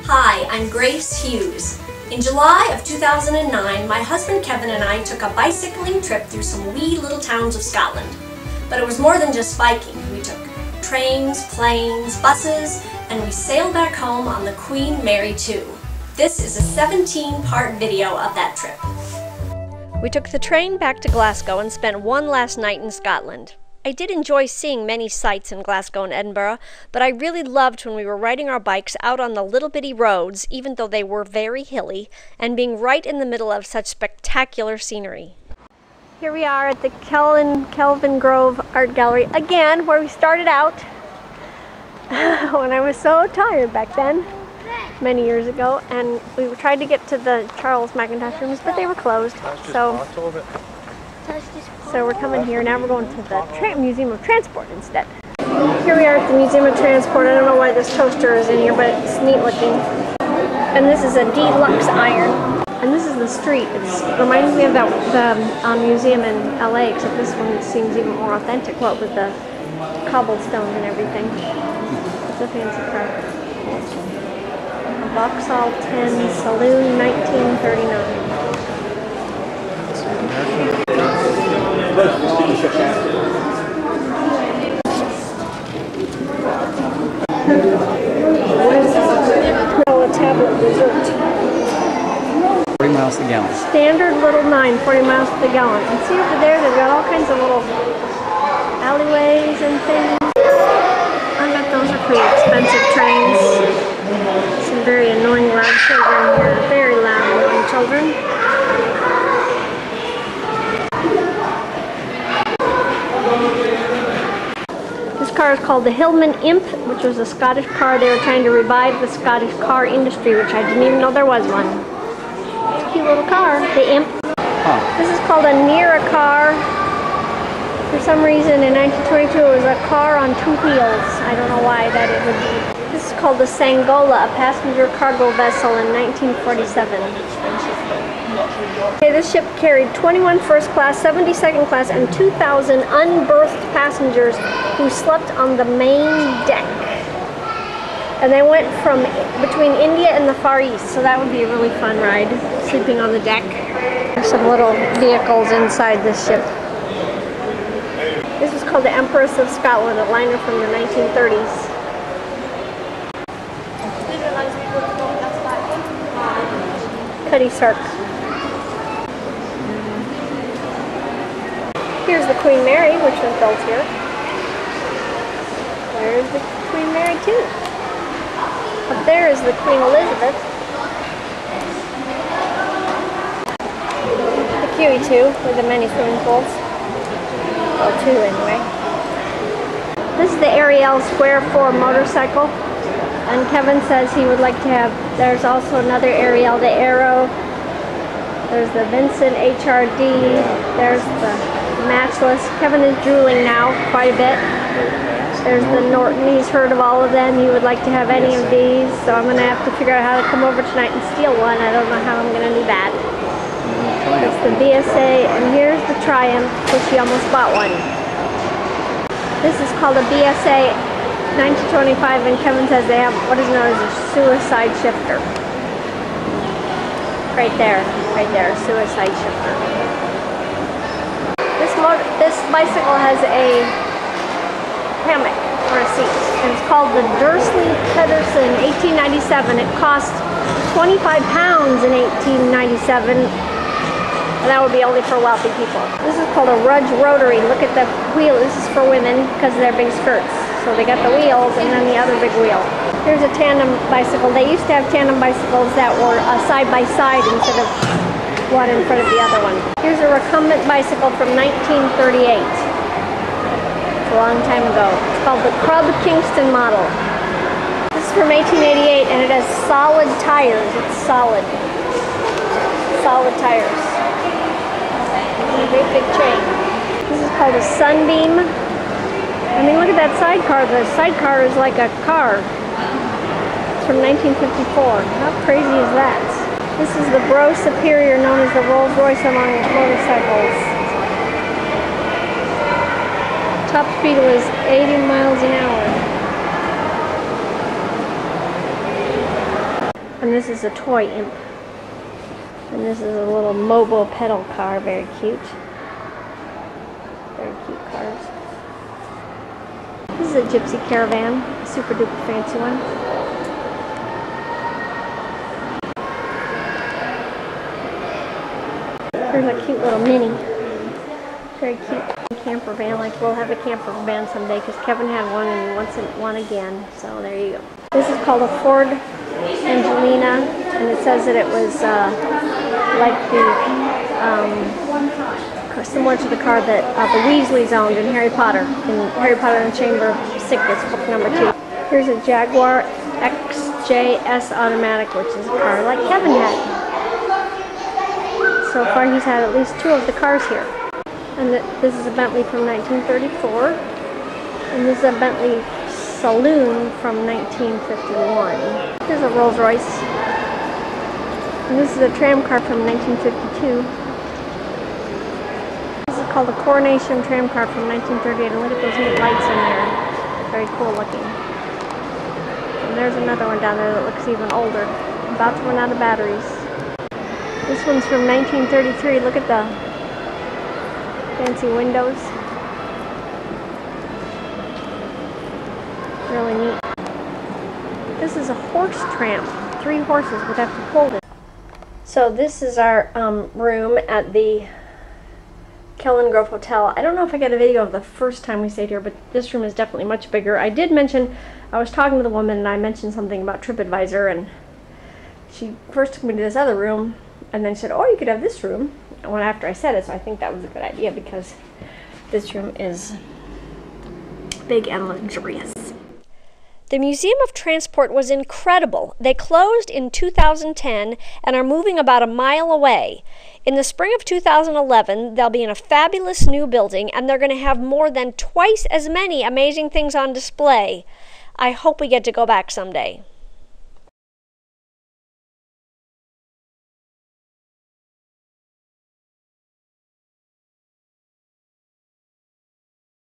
Hi, I'm Grace Hughes. In July of 2009, my husband Kevin and I took a bicycling trip through some wee little towns of Scotland. But it was more than just biking. We took trains, planes, buses, and we sailed back home on the Queen Mary too. This is a 17-part video of that trip. We took the train back to Glasgow and spent one last night in Scotland. I did enjoy seeing many sights in Glasgow and Edinburgh, but I really loved when we were riding our bikes out on the little bitty roads, even though they were very hilly, and being right in the middle of such spectacular scenery. Here we are at the Kelvin Grove Art Gallery again, where we started out when I was so tired back then, many years ago, and we tried to get to the Charles McIntosh rooms, but they were closed. So we're coming here. Now we're going to the Museum of Transport instead. Here we are at the Museum of Transport. I don't know why this toaster is in here, but it's neat looking. And this is a deluxe iron. And this is the street. It reminds me of that museum in LA, except this one seems even more authentic, what with the cobblestones and everything. It's a fancy car. A Vauxhall 10 Saloon 1939. A tablet dessert. 40 miles to the gallon. Standard little 9, 40 miles to the gallon. And see over there, they've got all kinds of little alleyways and things. I bet those are pretty expensive trains. Some very annoying loud children here. Very loud, annoying children. This car is called the Hillman Imp, which was a Scottish car. They were trying to revive the Scottish car industry, which I didn't even know there was one. It's a cute little car, the Imp. Huh. This is called a Ner-a-Car. For some reason, in 1922, it was a car on two wheels. I don't know why that it would be. This is called the Sangola, a passenger cargo vessel in 1947. Okay, this ship carried 21 first class, 70 second class, and 2,000 unberthed passengers who slept on the main deck. And they went from between India and the Far East, so that would be a really fun ride, sleeping on the deck. There's some little vehicles inside this ship. This was called the Empress of Scotland, a liner from the 1930s. Cutty Sark. Here's the Queen Mary, which was built here. There's the Queen Mary too. Up there is the Queen Elizabeth. The QE2 with the many swimming pools. Well, two anyway. This is the Ariel Square 4 motorcycle. And Kevin says he would like to have, there's also another Ariel, the Arrow. There's the Vincent HRD. There's the Matchless. Kevin is drooling now quite a bit. There's the Norton. He's heard of all of them. He would like to have any of these. So I'm going to have to figure out how to come over tonight and steal one. I don't know how I'm going to do that. It's the BSA. And here's the Triumph, which he almost bought one. This is called a BSA 1925, and Kevin says they have what is known as a suicide shifter. Right there, suicide shifter. This bicycle has a hammock for a seat, and it's called the Dursley Pedersen 1897. It cost 25 pounds in 1897, and that would be only for wealthy people. This is called a Rudge Rotary. Look at the wheel. This is for women because of their big skirts. So they got the wheels and then the other big wheel. Here's a tandem bicycle. They used to have tandem bicycles that were side by side instead of one in front of the other one. Here's a recumbent bicycle from 1938. It's a long time ago. It's called the Grubb Kingston model. This is from 1888 and it has solid tires. It's solid. Solid tires. And a great big chain. This is called a Sunbeam. I mean, look at that sidecar. The sidecar is like a car. It's from 1954. How crazy is that? This is the Bro Superior, known as the Rolls Royce among motorcycles. Top speed was 80 miles an hour. And this is a toy imp. And this is a little mobile pedal car, very cute. Very cute cars. This is a gypsy caravan, a super duper fancy one. Here's a cute little mini. Very cute camper van. Like we'll have a camper van someday because Kevin had one and he wants one again. So there you go. This is called a Ford Angelina, and it says that it was like the similar to the car that the Weasleys owned in Harry Potter, Harry Potter and the Chamber of Secrets, book number 2. Here's a Jaguar XJS automatic, which is a car like Kevin had. So far he's had at least 2 of the cars here. And this is a Bentley from 1934. And this is a Bentley Saloon from 1951. This is a Rolls Royce. And this is a tram car from 1952. This is called a Coronation tram car from 1938. And look at those neat lights in there. Very cool looking. And there's another one down there that looks even older. About to run out of batteries. This one's from 1933. Look at the fancy windows. Really neat. This is a horse tram. 3 horses would have to pull this. So this is our room at the Kelvin Grove Hotel. I don't know if I got a video of the first time we stayed here, but this room is definitely much bigger. I did mention, I was talking to the woman and I mentioned something about TripAdvisor, and she first took me to this other room and then said, oh, you could have this room. And when after I said it, so I think that was a good idea because this room is big and luxurious. The Museum of Transport was incredible. They closed in 2010 and are moving about a mile away. In the spring of 2011, they'll be in a fabulous new building, and they're going to have more than twice as many amazing things on display. I hope we get to go back someday.